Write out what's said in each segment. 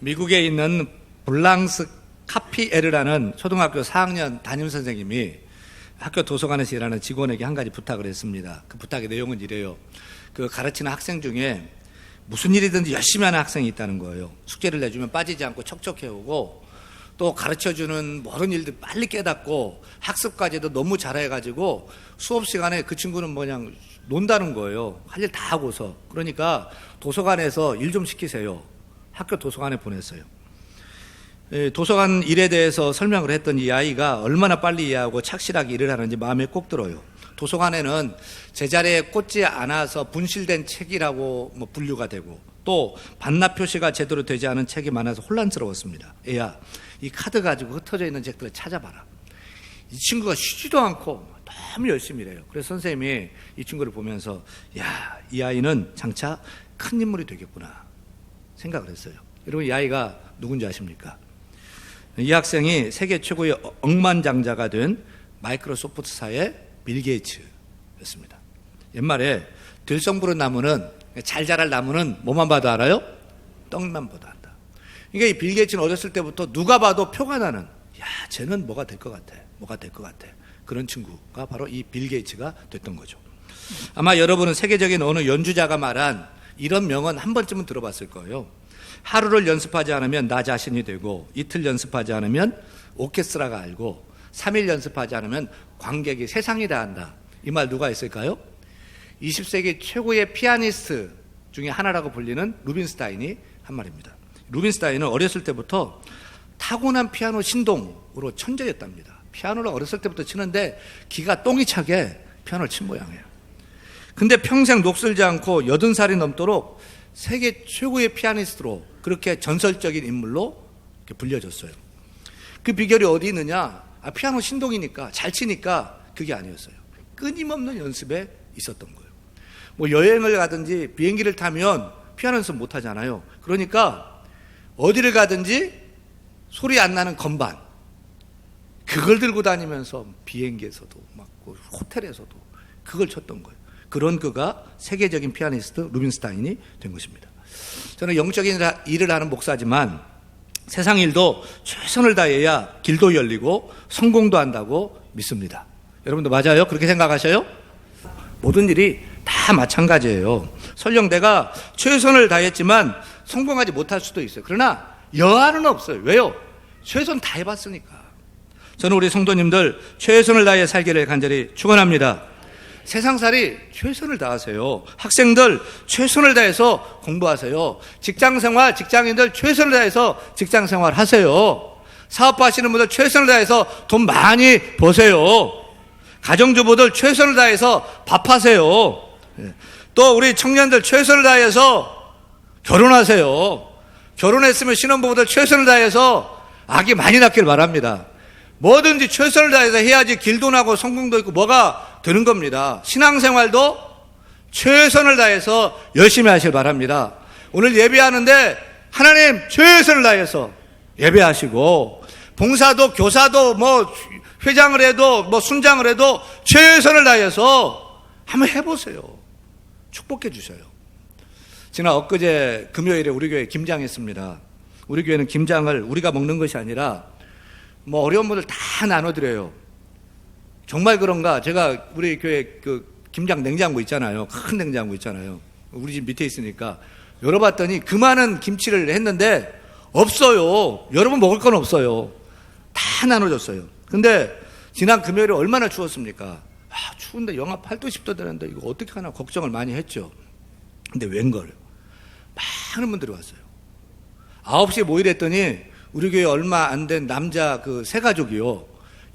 미국에 있는 블랑스 카피에르라는 초등학교 4학년 담임선생님이 학교 도서관에서 일하는 직원에게 한 가지 부탁을 했습니다. 그 부탁의 내용은 이래요. 그 가르치는 학생 중에 무슨 일이든지 열심히 하는 학생이 있다는 거예요. 숙제를 내주면 빠지지 않고 척척해오고, 또 가르쳐주는 모든 일들 빨리 깨닫고 학습까지도 너무 잘해가지고 수업 시간에 그 친구는 그냥 논다는 거예요. 할 일 다 하고서. 그러니까 도서관에서 일 좀 시키세요. 학교 도서관에 보냈어요. 도서관 일에 대해서 설명을 했더니 이 아이가 얼마나 빨리 이해하고 착실하게 일을 하는지 마음에 꼭 들어요. 도서관에는 제자리에 꽂지 않아서 분실된 책이라고 분류가 되고, 또 반납 표시가 제대로 되지 않은 책이 많아서 혼란스러웠습니다. 얘야, 이 카드 가지고 흩어져 있는 책들을 찾아봐라. 이 친구가 쉬지도 않고 너무 열심히 일해요. 그래서 선생님이 이 친구를 보면서 야, 이 아이는 장차 큰 인물이 되겠구나 생각을 했어요. 여러분, 이 아이가 누군지 아십니까? 이 학생이 세계 최고의 억만장자가 된 마이크로소프트사의 빌 게이츠였습니다. 옛말에 들성부른 나무는, 잘 자랄 나무는 뭐만 봐도 알아요? 떡만 봐도 안다. 그러니까 이 빌 게이츠는 어렸을 때부터 누가 봐도 표가 나는, 야, 쟤는 뭐가 될 것 같아, 뭐가 될 것 같아, 그런 친구가 바로 이 빌 게이츠가 됐던 거죠. 아마 여러분은 세계적인 어느 연주자가 말한 이런 명언 한 번쯤은 들어봤을 거예요. 하루를 연습하지 않으면 나 자신이 되고, 이틀 연습하지 않으면 오케스트라가 알고, 3일 연습하지 않으면 관객이 세상이 다 한다. 이 말 누가 했을까요? 20세기 최고의 피아니스트 중에 하나라고 불리는 루빈스타인이 한 말입니다. 루빈스타인은 어렸을 때부터 타고난 피아노 신동으로 천재였답니다. 피아노를 어렸을 때부터 치는데 기가 똥이 차게 피아노를 친 모양이에요. 근데 평생 녹슬지 않고 80살이 넘도록 세계 최고의 피아니스트로, 그렇게 전설적인 인물로 이렇게 불려졌어요. 그 비결이 어디 있느냐? 피아노 신동이니까, 잘 치니까 그게 아니었어요. 끊임없는 연습에 있었던 거예요. 여행을 가든지 비행기를 타면 피아노 연습 못 하잖아요. 그러니까 어디를 가든지 소리 안 나는 건반, 그걸 들고 다니면서 비행기에서도 막 호텔에서도 그걸 쳤던 거예요. 그런 그가 세계적인 피아니스트 루빈스타인이 된 것입니다. 저는 영적인 일을 하는 목사지만 세상 일도 최선을 다해야 길도 열리고 성공도 한다고 믿습니다. 여러분도 맞아요? 그렇게 생각하셔요? 모든 일이 다 마찬가지예요. 설령 내가 최선을 다했지만 성공하지 못할 수도 있어요. 그러나 여한은 없어요. 왜요? 최선 다 해봤으니까. 저는 우리 성도님들 최선을 다해 살기를 간절히 축원합니다. 세상살이 최선을 다하세요. 학생들 최선을 다해서 공부하세요. 직장생활, 직장인들 최선을 다해서 직장생활 하세요. 사업하시는 분들 최선을 다해서 돈 많이 버세요. 가정주부들 최선을 다해서 밥하세요. 또 우리 청년들 최선을 다해서 결혼하세요. 결혼했으면 신혼부부들 최선을 다해서 아기 많이 낳길 바랍니다. 뭐든지 최선을 다해서 해야지 길도 나고 성공도 있고 뭐가 되는 겁니다. 신앙생활도 최선을 다해서 열심히 하시길 바랍니다. 오늘 예배하는데 하나님 최선을 다해서 예배하시고, 봉사도 교사도 회장을 해도 순장을 해도 최선을 다해서 한번 해보세요. 축복해 주셔요. 지난 엊그제 금요일에 우리 교회 김장했습니다. 우리 교회는 김장을 우리가 먹는 것이 아니라 어려운 분들 다 나눠드려요. 정말 그런가? 제가 우리 교회 그 김장 냉장고 있잖아요. 큰 냉장고 있잖아요. 우리 집 밑에 있으니까 열어봤더니 그 많은 김치를 했는데 없어요. 여러분 먹을 건 없어요. 다 나눠줬어요. 근데 지난 금요일에 얼마나 추웠습니까? 추운데 영하 8도 10도 되는데 이거 어떻게 하나 걱정을 많이 했죠. 근데 웬걸 많은 분들이 왔어요. 9시에 모이랬더니 우리 교회 얼마 안 된 남자 그 세 가족이요,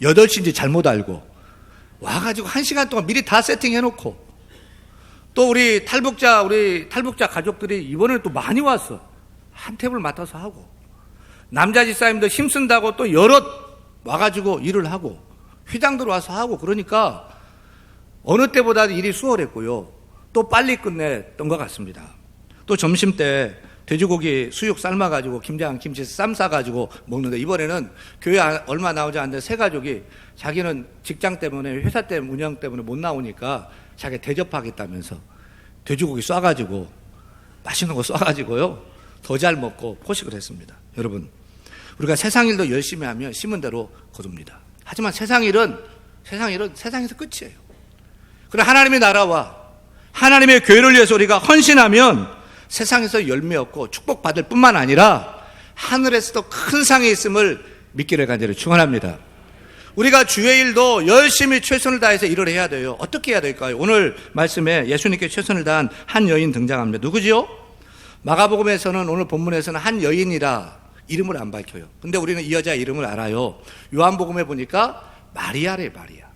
8시인지 잘못 알고 와가지고 1시간 동안 미리 다 세팅해놓고, 또 우리 탈북자 가족들이 이번에 또 많이 왔어. 한 탭을 맡아서 하고, 남자 집사님들 힘쓴다고 또 여럿 와가지고 일을 하고, 회장들 와서 하고, 그러니까 어느 때보다 일이 수월했고요. 또 빨리 끝냈던 것 같습니다. 또 점심 때 돼지고기 수육 삶아가지고 김장 김치 쌈 싸가지고 먹는데, 이번에는 교회 얼마 나오지 않는데 세 가족이 자기는 직장 때문에, 회사 때문에, 운영 때문에 못 나오니까 자기 대접하겠다면서 돼지고기 쏴가지고 맛있는 거 쏴가지고요 더 잘 먹고 포식을 했습니다. 여러분, 우리가 세상 일도 열심히 하면 심은 대로 거둡니다. 하지만 세상 일은 세상에서 끝이에요. 그러나 하나님의 나라와 하나님의 교회를 위해서 우리가 헌신하면 세상에서 열매 얻고 축복받을 뿐만 아니라 하늘에서도 큰 상이 있음을 믿기를 간절히 축원합니다. 우리가 주의 일도 열심히 최선을 다해서 일을 해야 돼요. 어떻게 해야 될까요? 오늘 말씀에 예수님께 최선을 다한 한 여인 등장합니다. 누구지요? 마가복음에서는, 오늘 본문에서는 한 여인이라 이름을 안 밝혀요. 근데 우리는 이 여자 이름을 알아요. 요한복음에 보니까 마리아래, 마리아.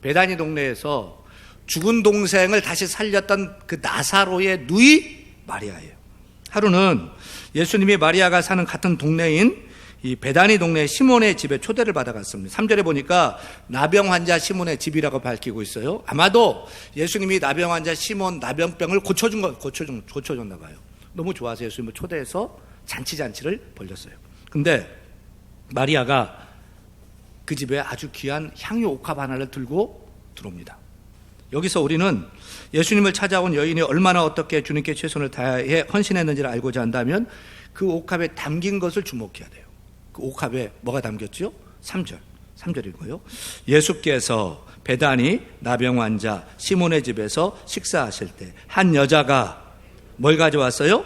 베다니 동네에서 죽은 동생을 다시 살렸던 그 나사로의 누이 마리아예요. 하루는 예수님이 마리아가 사는 같은 동네인 이 베다니 동네 시몬의 집에 초대를 받아갔습니다. 3절에 보니까 나병 환자 시몬의 집이라고 밝히고 있어요. 아마도 예수님이 나병 환자 시몬 나병병을 고쳐줬나 봐요. 너무 좋아서 예수님을 초대해서 잔치를 벌렸어요. 근데 마리아가 그 집에 아주 귀한 향유 옥합 하나를 들고 들어옵니다. 여기서 우리는 예수님을 찾아온 여인이 얼마나 어떻게 주님께 최선을 다해 헌신했는지를 알고자 한다면 그 옥합에 담긴 것을 주목해야 돼요. 그 옥합에 뭐가 담겼죠? 3절 읽어요. 예수께서 베다니 나병 환자 시몬의 집에서 식사하실 때 한 여자가 뭘 가져왔어요?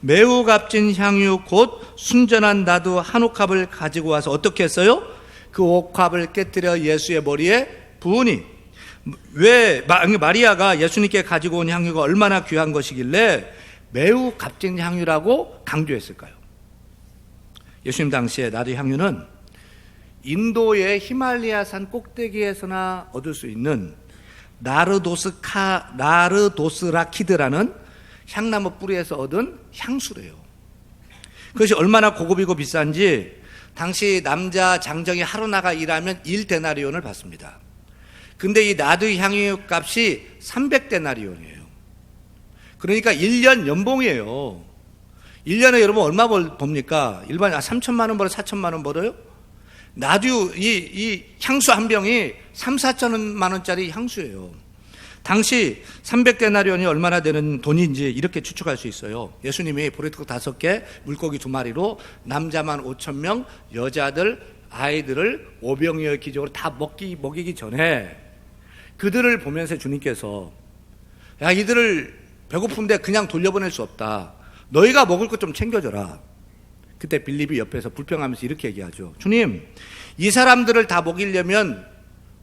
매우 값진 향유 곧 순전한 나두 한 옥합을 가지고 와서 어떻게 했어요? 그 옥합을 깨뜨려 예수의 머리에 부으니. 왜 마리아가 예수님께 가지고 온 향유가 얼마나 귀한 것이길래 매우 값진 향유라고 강조했을까요? 예수님 당시에 나두 향유는 인도의 히말라야산 꼭대기에서나 얻을 수 있는 나르도스라키드라는 향나무 뿌리에서 얻은 향수래요. 그것이 얼마나 고급이고 비싼지 당시 남자 장정이 하루 나가 일하면 1데나리온을 받습니다. 근데 이 나두 향유 값이 300데나리온이에요. 그러니까 1년 연봉이에요. 1년에 여러분 얼마 법니까? 일반 3천만 원 벌어 4천만 원 벌어요? 나두 이 향수 한 병이 3, 4천만 원짜리 향수예요. 당시 300데나리온이 얼마나 되는 돈인지 이렇게 추측할 수 있어요. 예수님이 보리떡 5개, 물고기 2마리로 남자만 5,000명, 여자들, 아이들을 오병이어 기적으로 다 먹이기 전에 그들을 보면서 주님께서 야, 이들을 배고픈데 그냥 돌려보낼 수 없다. 너희가 먹을 것 좀 챙겨줘라. 그때 빌립이 옆에서 불평하면서 이렇게 얘기하죠. 주님, 이 사람들을 다 먹이려면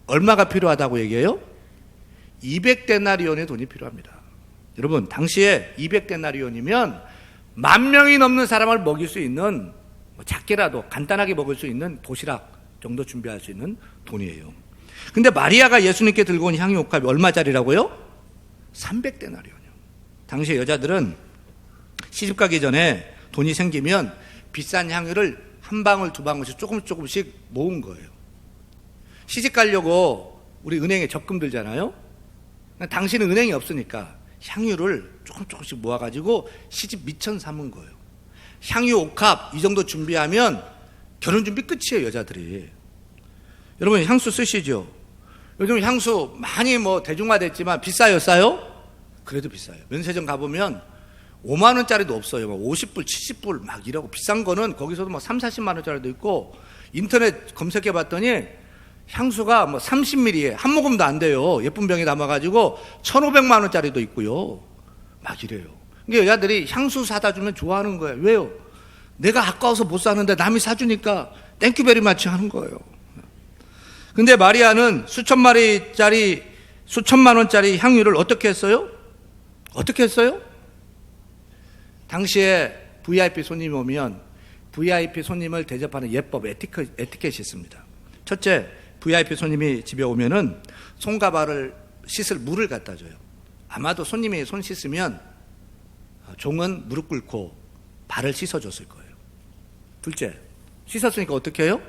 얼마가 필요하다고 얘기해요? 200데나리온의 돈이 필요합니다. 여러분, 당시에 200데나리온이면 10,000명이 넘는 사람을 먹일 수 있는, 작게라도 간단하게 먹을 수 있는 도시락 정도 준비할 수 있는 돈이에요. 근데 마리아가 예수님께 들고 온 향유 옥합이 얼마짜리라고요? 300데나리온이요. 당시 여자들은 시집 가기 전에 돈이 생기면 비싼 향유를 한 방울 두 방울씩 조금씩 모은 거예요. 시집 가려고 우리 은행에 적금 들잖아요. 당신은 은행이 없으니까 향유를 조금씩 모아가지고 시집 미천 삼은 거예요. 향유 옥합 이 정도 준비하면 결혼 준비 끝이에요, 여자들이. 여러분 향수 쓰시죠? 요즘 향수 많이 대중화됐지만 비싸요, 싸요? 그래도 비싸요. 면세점 가보면 5만 원짜리도 없어요. 50불, 70불 막 이러고 비싼 거는 거기서도 3, 40만 원짜리도 있고 인터넷 검색해 봤더니 향수가 30ml에 한 모금도 안 돼요. 예쁜 병에 담아가지고 1,500만 원짜리도 있고요. 막 이래요. 그러니까 여자들이 향수 사다 주면 좋아하는 거예요. 왜요? 내가 아까워서 못 사는데 남이 사주니까 땡큐 베리 마치 하는 거예요. 근데 마리아는 수천만 원짜리 향유를 어떻게 했어요? 당시에 VIP 손님이 오면 VIP 손님을 대접하는 예법, 에티켓이 있습니다. 첫째, VIP 손님이 집에 오면은 손과 발을 씻을 물을 갖다 줘요. 아마도 손님이 손 씻으면 종은 무릎 꿇고 발을 씻어줬을 거예요. 둘째, 씻었으니까 어떻게 해요?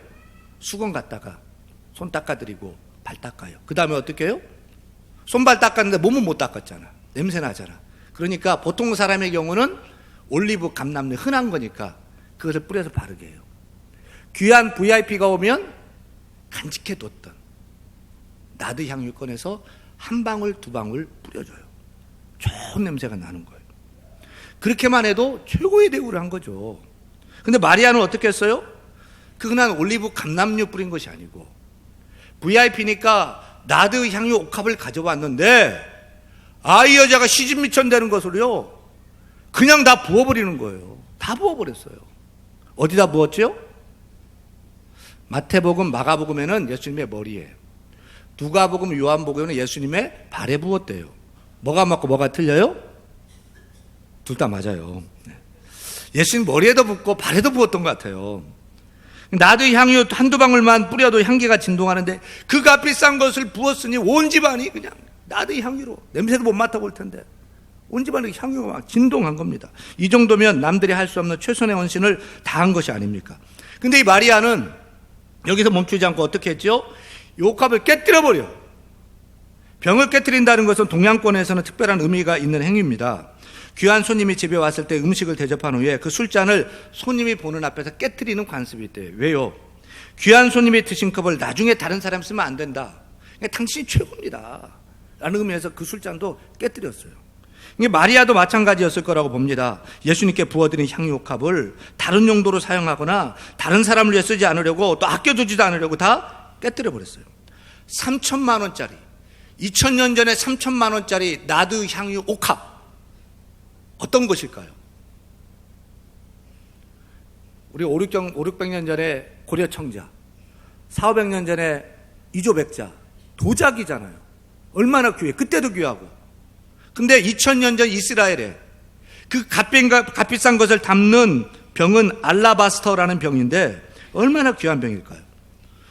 수건 갖다가 손 닦아드리고 발 닦아요. 그 다음에 어떻게 해요? 손발 닦았는데 몸은 못 닦았잖아. 냄새 나잖아. 그러니까 보통 사람의 경우는 올리브 감람내 흔한 거니까 그것을 뿌려서 바르게 해요. 귀한 VIP가 오면 간직해 뒀던 나드 향유 꺼내서 한 방울 두 방울 뿌려줘요. 좋은 냄새가 나는 거예요. 그렇게만 해도 최고의 대우를 한 거죠. 근데 마리아는 어떻게 했어요? 그냥 올리브 감람류 뿌린 것이 아니고 VIP니까 나드 향유 옥합을 가져왔는데 이 여자가 시집 미천되는 것을요 그냥 다 부어버리는 거예요. 다 부어버렸어요. 어디다 부었죠? 마태복음, 마가복음에는 예수님의 머리에, 누가복음, 요한복음에는 예수님의 발에 부었대요. 뭐가 맞고 뭐가 틀려요? 둘 다 맞아요. 예수님 머리에도 붓고 발에도 부었던 것 같아요. 나도 향유 한두 방울만 뿌려도 향기가 진동하는데 그 값비싼 것을 부었으니 온 집안이 그냥 나도 향유로 냄새도 못 맡아볼 텐데 온 집안이 향유가 막 진동한 겁니다. 이 정도면 남들이 할 수 없는 최선의 헌신을 다한 것이 아닙니까? 근데 이 마리아는 여기서 멈추지 않고 어떻게 했죠? 이 옥합을 깨뜨려버려. 병을 깨뜨린다는 것은 동양권에서는 특별한 의미가 있는 행위입니다. 귀한 손님이 집에 왔을 때 음식을 대접한 후에 그 술잔을 손님이 보는 앞에서 깨뜨리는 관습이 있대요. 왜요? 귀한 손님이 드신 컵을 나중에 다른 사람 쓰면 안 된다. 당신이 최고입니다 라는 의미에서 그 술잔도 깨뜨렸어요. 이게 마리아도 마찬가지였을 거라고 봅니다. 예수님께 부어드린 향유옥합을 다른 용도로 사용하거나 다른 사람을 위해 쓰지 않으려고 또 아껴두지도 않으려고 다 깨뜨려버렸어요. 3천만 원짜리 2000년 전에 3천만 원짜리 나드 향유옥합 어떤 것일까요? 우리 500년 전에 고려 청자, 400년 전에 이조백자, 도자기잖아요. 얼마나 귀해. 그때도 귀하고. 근데 2000년 전 이스라엘에 그 값비싼 것을 담는 병은 알라바스터라는 병인데 얼마나 귀한 병일까요?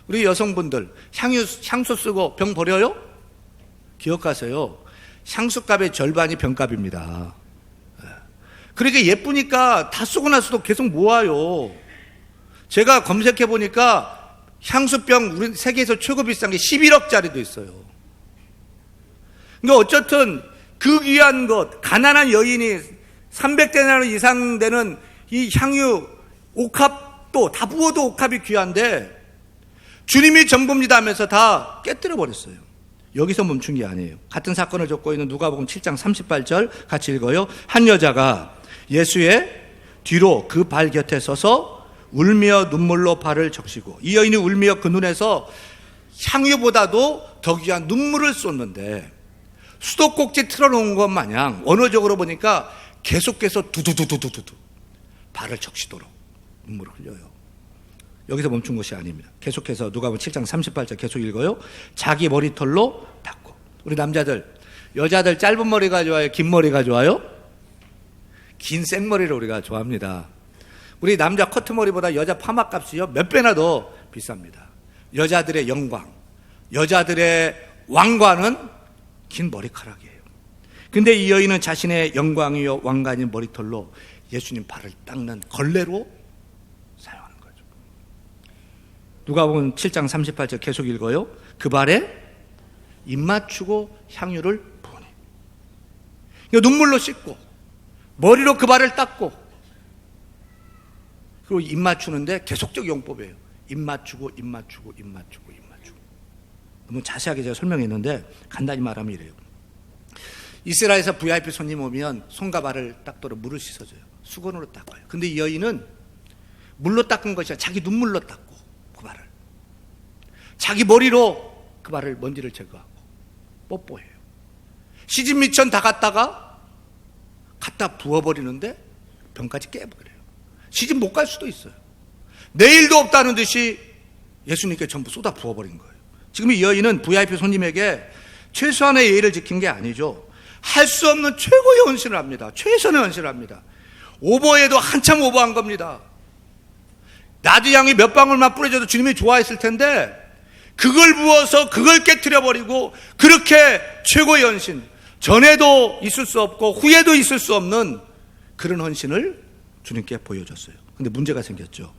우리 여성분들 향수 쓰고 병 버려요? 기억하세요. 향수값의 절반이 병값입니다. 그렇게 예쁘니까 다 쓰고 나서도 계속 모아요. 제가 검색해 보니까 향수병 우리 세계에서 최고 비싼 게 11억짜리도 있어요. 그러니까 어쨌든 그 귀한 것, 가난한 여인이 300데나리 이상 되는 이 향유 옥합도 다 부어도 옥합이 귀한데 주님이 전부입니다 하면서 다 깨뜨려 버렸어요. 여기서 멈춘 게 아니에요. 같은 사건을 적고 있는 누가복음 7장 38절 같이 읽어요. 한 여자가 예수의 뒤로 그 발 곁에 서서 울며 눈물로 발을 적시고, 이 여인이 울며 그 눈에서 향유보다도 더 귀한 눈물을 쏟는데 수도꼭지 틀어놓은 것 마냥 언어적으로 보니까 계속해서 두두두두두두 발을 적시도록 눈물을 흘려요. 여기서 멈춘 것이 아닙니다. 계속해서 누가복음 7장 38절 계속 읽어요. 자기 머리털로 닦고. 우리 남자들, 여자들 짧은 머리가 좋아요? 긴 머리가 좋아요? 긴 생머리를 우리가 좋아합니다. 우리 남자 커트머리보다 여자 파마값이요 몇 배나 더 비쌉니다. 여자들의 영광, 여자들의 왕관은 긴 머리카락이에요. 근데 이 여인은 자신의 영광이요 왕관인 머리털로 예수님 발을 닦는 걸레로 사용하는 거죠. 누가복음 7장 38절 계속 읽어요. 그 발에 입 맞추고 향유를 부으니. 눈물로 씻고 머리로 그 발을 닦고 그리고 입 맞추는데 계속적 용법이에요. 입 맞추고 입 맞추고 입 맞추고 입 맞추고. 너무 자세하게 제가 설명했는데 간단히 말하면 이래요. 이스라엘에서 VIP 손님 오면 손과 발을 닦도록 물을 씻어줘요. 수건으로 닦아요. 근데 이 여인은 물로 닦은 것이 아니라 자기 눈물로 닦고 그 발을, 자기 머리로 그 발을 먼지를 제거하고 뽀뽀해요. 시집 미천 다 갖다 부어버리는데 병까지 깨버려요. 시집 못 갈 수도 있어요. 내일도 없다는 듯이 예수님께 전부 쏟아 부어버린 거예요. 지금 이 여인은 VIP 손님에게 최소한의 예의를 지킨 게 아니죠. 할 수 없는 최고의 헌신을 합니다. 최선의 헌신을 합니다. 오버해도 한참 오버한 겁니다. 나드 향이 몇 방울만 뿌려줘도 주님이 좋아했을 텐데 그걸 부어서 그걸 깨트려버리고 그렇게 최고의 헌신, 전에도 있을 수 없고 후에도 있을 수 없는 그런 헌신을 주님께 보여줬어요. 근데 문제가 생겼죠.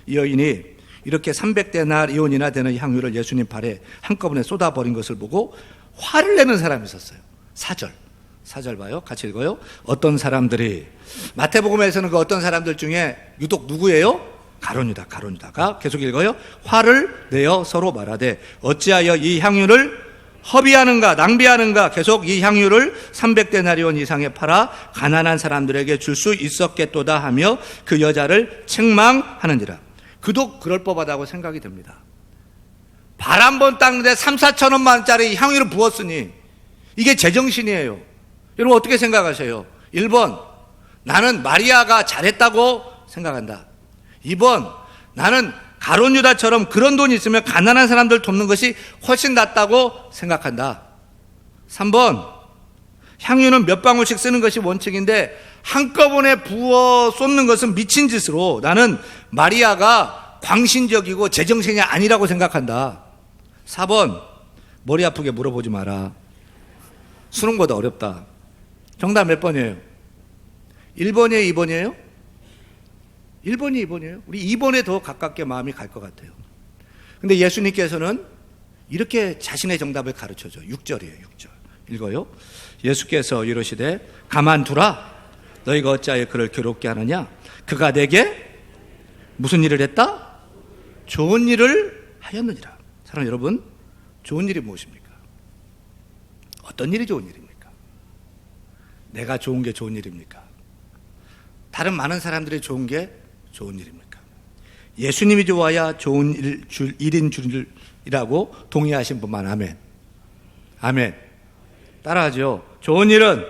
이 여인이 이렇게 300데나리온이나 되는 향유를 예수님 발에 한꺼번에 쏟아버린 것을 보고 화를 내는 사람이 있었어요. 4절 봐요. 같이 읽어요. 어떤 사람들이, 마태복음에서는 그 어떤 사람들 중에 유독 누구예요? 가룟유다가 계속 읽어요. 화를 내어 서로 말하되 어찌하여 이 향유를 허비하는가 낭비하는가. 계속 이 향유를 300데나리온 이상에 팔아 가난한 사람들에게 줄 수 있었겠도다 하며 그 여자를 책망하는지라. 그도 그럴 법하다고 생각이 됩니다. 발 한 번 닦는데 3, 4천원만짜리 향유를 부었으니 이게 제정신이에요. 여러분 어떻게 생각하세요? 1번, 나는 마리아가 잘했다고 생각한다. 2번, 나는 가룟 유다처럼 그런 돈이 있으면 가난한 사람들 돕는 것이 훨씬 낫다고 생각한다. 3번, 향유는 몇 방울씩 쓰는 것이 원칙인데 한꺼번에 부어 쏟는 것은 미친 짓으로 나는 마리아가 광신적이고 제정신이 아니라고 생각한다. 4번, 머리 아프게 물어보지 마라. 수능보다 어렵다. 정답 몇 번이에요? 1번이에요? 2번이에요? 1번이 2번이에요? 우리 2번에 더 가깝게 마음이 갈 것 같아요. 근데 예수님께서는 이렇게 자신의 정답을 가르쳐줘요. 6절이에요. 6절 읽어요. 예수께서 이르시되 가만두라. 너희가 어찌하여 그를 괴롭게 하느냐. 그가 내게 무슨 일을 했다? 좋은 일을 하였느니라. 사랑하는 여러분, 좋은 일이 무엇입니까? 어떤 일이 좋은 일입니까? 내가 좋은 게 좋은 일입니까? 다른 많은 사람들이 좋은 게 좋은 일입니까? 예수님이 좋아야 좋은 일인 줄이라고 동의하신 분만 아멘. 아멘. 따라하죠. 좋은 일은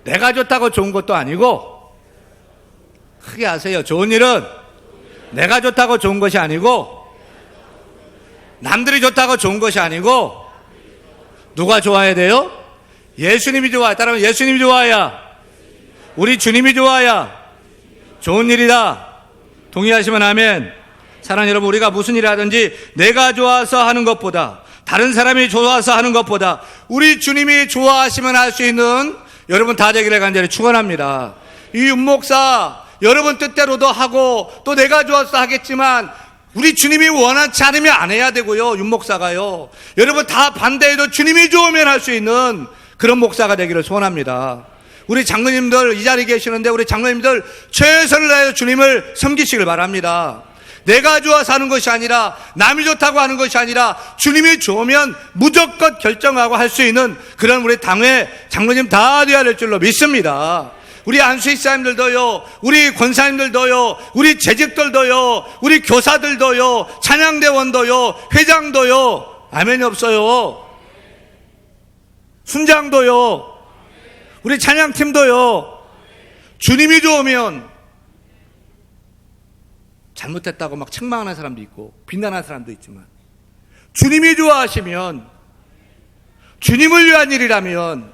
내가 좋다고 좋은 것도 아니고, 크게 아세요. 좋은 일은 내가 좋다고 좋은 것이 아니고, 남들이 좋다고 좋은 것이 아니고, 누가 좋아야 돼요? 예수님이 좋아야. 따라하면 예수님이 좋아야, 우리 주님이 좋아야 좋은 일이다. 동의하시면 아멘. 사랑하는 여러분, 우리가 무슨 일을 하든지 내가 좋아서 하는 것보다, 다른 사람이 좋아서 하는 것보다 우리 주님이 좋아하시면 할 수 있는 여러분 다 되기를 간절히 축원합니다. 이 윤목사 여러분 뜻대로도 하고 또 내가 좋아서 하겠지만 우리 주님이 원하지 않으면 안 해야 되고요. 윤목사가요. 여러분 다 반대해도 주님이 좋으면 할 수 있는 그런 목사가 되기를 소원합니다. 우리 장로님들 이 자리에 계시는데 우리 장로님들 최선을 다해서 주님을 섬기시길 바랍니다. 내가 좋아서 하는 것이 아니라 남이 좋다고 하는 것이 아니라 주님이 좋으면 무조건 결정하고 할 수 있는 그런 우리 당회 장로님 다 되어야 될 줄로 믿습니다. 우리 안수익사님들도요, 우리 권사님들도요, 우리 재직들도요, 우리 교사들도요, 찬양대원도요, 회장도요, 아멘이 없어요. 순장도요, 우리 찬양팀도요. 주님이 좋으면 잘못했다고 막 책망하는 사람도 있고 비난하는 사람도 있지만 주님이 좋아하시면, 주님을 위한 일이라면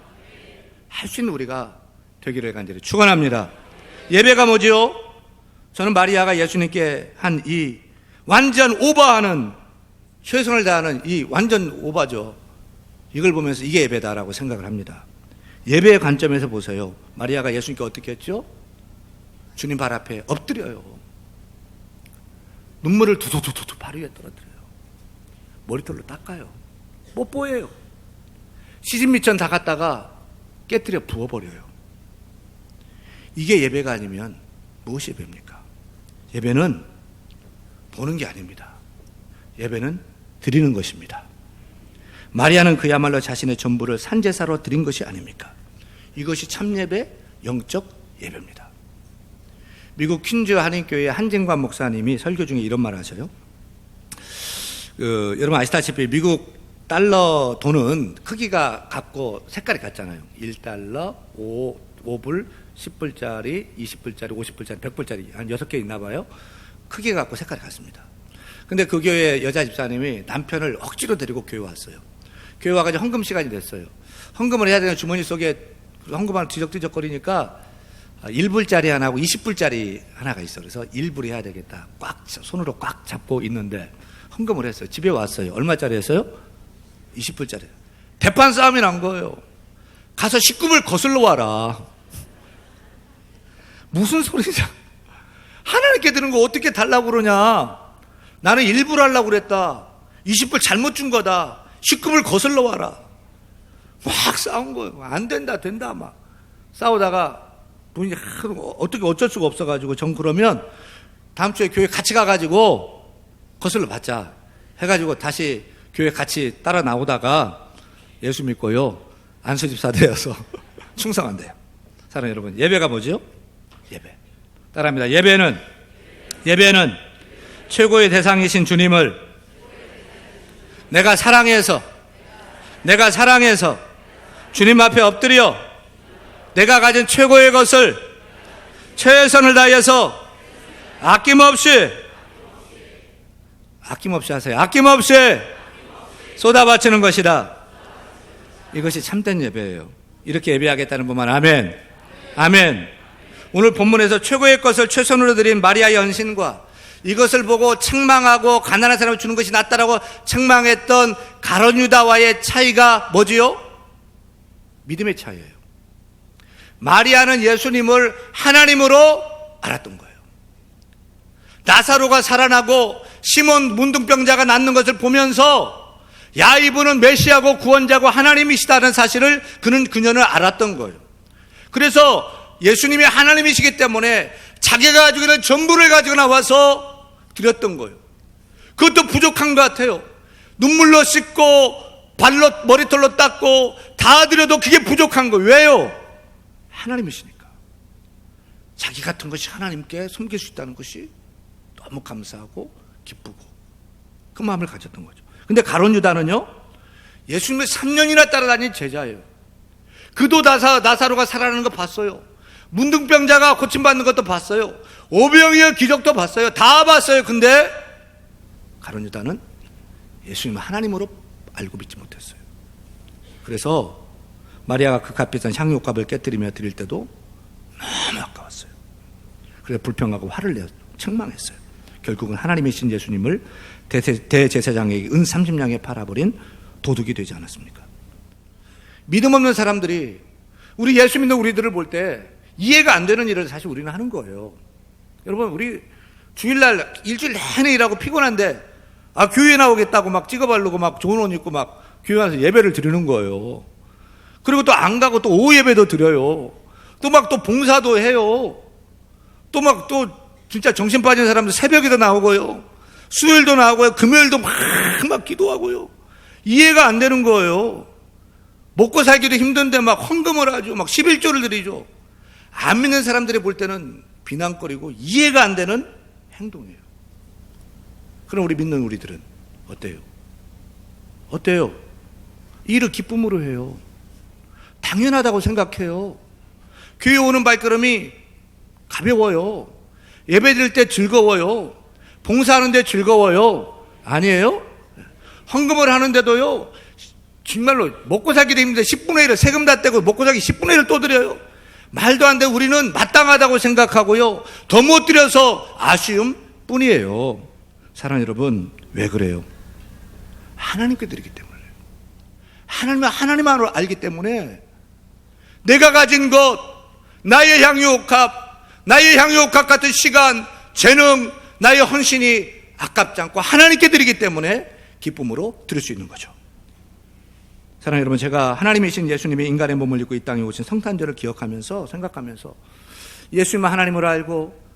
할 수 있는 우리가 되기를 간절히 축원합니다. 예배가 뭐지요? 저는 마리아가 예수님께 한 이 완전 오버하는, 최선을 다하는 이 완전 오버죠. 이걸 보면서 이게 예배다라고 생각을 합니다. 예배의 관점에서 보세요. 마리아가 예수님께 어떻게 했죠? 주님 발 앞에 엎드려요. 눈물을 두두두두 발 위에 떨어뜨려요. 머리털로 닦아요. 뽀뽀해요. 시집미천 다 갖다가 깨뜨려 부어버려요. 이게 예배가 아니면 무엇이 예배입니까? 예배는 보는 게 아닙니다. 예배는 드리는 것입니다. 마리아는 그야말로 자신의 전부를 산제사로 드린 것이 아닙니까? 이것이 참예배, 영적 예배입니다. 미국 퀸즈 한인교회 한진관 목사님이 설교 중에 이런 말을 하셔요. 여러분 아시다시피 미국 달러 돈은 크기가 같고 색깔이 같잖아요. 1달러, 5불, 10불짜리, 20불짜리, 50불짜리, 100불짜리 한 6개 있나 봐요. 크기가 같고 색깔이 같습니다. 근데 그 교회 여자 집사님이 남편을 억지로 데리고 교회 왔어요. 교회 와가지고 헌금 시간이 됐어요. 헌금을 해야 되는 주머니 속에 헌금을 뒤적뒤적거리니까 1불짜리 하나하고 20불짜리 하나가 있어. 그래서 1불 해야 되겠다. 꽉 손으로 꽉 잡고 있는데 헌금을 했어요. 집에 왔어요. 얼마짜리 했어요? 20불짜리. 대판 싸움이 난 거예요. 가서 19불 거슬러 와라. 무슨 소리냐? 하나님께 드는 거 어떻게 달라고 그러냐? 나는 1불 하려고 그랬다. 20불 잘못 준 거다. 19불 거슬러 와라. 막 싸운 거예요. 안 된다, 된다, 막. 싸우다가 돈이 어떻게 어쩔 수가 없어가지고 전 그러면 다음 주에 교회 같이 가가지고 거슬러 받자 해가지고 다시 교회 같이 따라 나오다가 예수 믿고요, 안수집사 되어서 충성한대요. 사랑하는 여러분, 예배가 뭐죠? 예배. 따라합니다. 예배는 최고의 대상이신 주님을 내가 사랑해서 주님 앞에 엎드려 내가 가진 최고의 것을 최선을 다해서 아낌없이 하세요. 아낌없이 쏟아바치는 것이다. 이것이 참된 예배예요. 이렇게 예배하겠다는 분만 아멘. 아멘. 오늘 본문에서 최고의 것을 최선으로 드린 마리아의 헌신과 이것을 보고 책망하고 가난한 사람을 주는 것이 낫다라고 책망했던 가룟 유다와의 차이가 뭐지요? 믿음의 차이예요. 마리아는 예수님을 하나님으로 알았던 거예요. 나사로가 살아나고 시몬 문둥병자가 낫는 것을 보면서 야, 이분은 메시아고 구원자고 하나님이시다는 사실을 그녀는 알았던 거예요. 그래서 예수님이 하나님이시기 때문에 자기가 가지고 있는 전부를 가지고 나와서 드렸던 거예요. 그것도 부족한 것 같아요. 눈물로 씻고 발로 머리털로 닦고 다 드려도 그게 부족한 거예요. 왜요? 하나님이시니까. 자기 같은 것이 하나님께 섬길 수 있다는 것이 너무 감사하고 기쁘고 그 마음을 가졌던 거죠. 근데 가룟 유다는요, 예수님을 3년이나 따라다닌 제자예요. 그도 나사로가 살아나는 거 봤어요. 문둥병자가 고침받는 것도 봤어요. 오병이어 기적도 봤어요. 다 봤어요. 근데 가룟 유다는 예수님을 하나님으로 알고 믿지 못했어요. 그래서 마리아가 그 값비싼 향유값을 깨뜨리며 드릴 때도 너무 아까웠어요. 그래서 불평하고 화를 내어 책망했어요. 결국은 하나님이신 예수님을 대제사장에게 은 30냥에 팔아버린 도둑이 되지 않았습니까? 믿음 없는 사람들이 우리 예수 믿는 우리들을 볼 때 이해가 안 되는 일을 사실 우리는 하는 거예요. 여러분, 우리 주일날 일주일 내내 일하고 피곤한데 교회 나오겠다고 막 찍어 바르고 막 좋은 옷 입고 막 교회 와서 예배를 드리는 거예요. 그리고 또 안 가고 또 오후 예배도 드려요. 또 막 또 봉사도 해요. 또 막 또 진짜 정신 빠진 사람들 새벽에도 나오고요. 수요일도 나오고요. 금요일도 막 기도하고요. 이해가 안 되는 거예요. 먹고 살기도 힘든데 막 헌금을 하죠. 막 11조를 드리죠. 안 믿는 사람들이 볼 때는 비난거리고 이해가 안 되는 행동이에요. 그럼 우리 믿는 우리들은 어때요? 어때요? 이 일을 기쁨으로 해요. 당연하다고 생각해요. 교회 오는 발걸음이 가벼워요. 예배 드릴 때 즐거워요. 봉사하는데 즐거워요. 아니에요? 헌금을 하는데도요, 정말로 먹고 살기도 힘든데 10분의 1을 세금 다 떼고 먹고 살기 10분의 1을 또 드려요. 말도 안 돼. 우리는 마땅하다고 생각하고요, 더 못 드려서 아쉬움 뿐이에요. 사랑하는 여러분, 왜 그래요? 하나님께 드리기 때문에. 하나님만으로 알기 때문에 내가 가진 것, 나의 향유옥합 같은 시간, 재능, 나의 헌신이 아깝지 않고 하나님께 드리기 때문에 기쁨으로 드릴 수 있는 거죠. 사랑하는 여러분, 제가 하나님이신 예수님이 인간의 몸을 입고 이 땅에 오신 성탄절을 생각하면서 예수님을 하나님으로 알고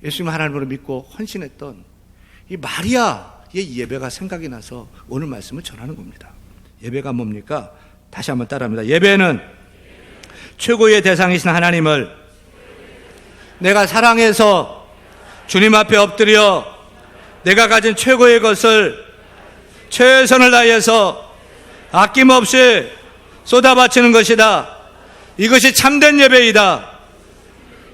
예수님을 하나님으로 믿고 헌신했던 이 마리아의 예배가 생각이 나서 오늘 말씀을 전하는 겁니다. 예배가 뭡니까? 다시 한번 따라합니다. 예배는 최고의 대상이신 하나님을 내가 사랑해서 주님 앞에 엎드려 내가 가진 최고의 것을 최선을 다해서 아낌없이 쏟아바치는 것이다. 이것이 참된 예배이다.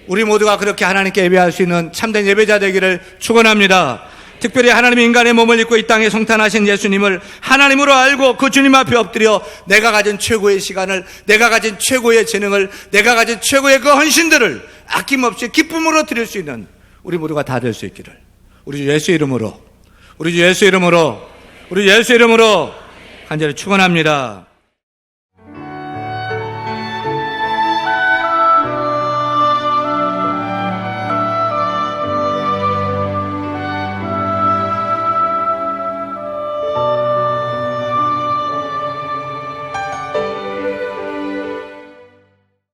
우리 모두가 그렇게 하나님께 예배할 수 있는 참된 예배자 되기를 축원합니다. 특별히 하나님이 인간의 몸을 입고 이 땅에 성탄하신 예수님을 하나님으로 알고 그 주님 앞에 엎드려 내가 가진 최고의 시간을, 내가 가진 최고의 재능을, 내가 가진 최고의 그 헌신들을 아낌없이 기쁨으로 드릴 수 있는 우리 모두가 다 될 수 있기를 우리 주 예수 이름으로 간절히 축원합니다.